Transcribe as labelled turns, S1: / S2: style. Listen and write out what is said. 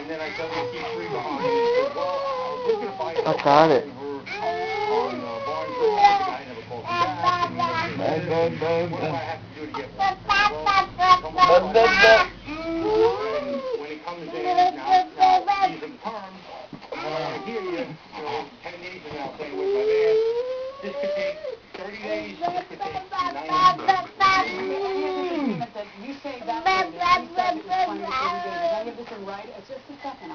S1: And then I suddenly see 3 behind. He said, well, I was looking to buy it.
S2: I got it.
S1: On Barnes Road, but the guy never called me back. And what do I have to do to get one? Well, and when it comes in, now he's in terms, I hear you, 10 days from now saying with my man, this could take 30 days, this could take 90 days.
S3: You say that, you said it was 20 to 30 days. Is any of this in writing? It's just a second.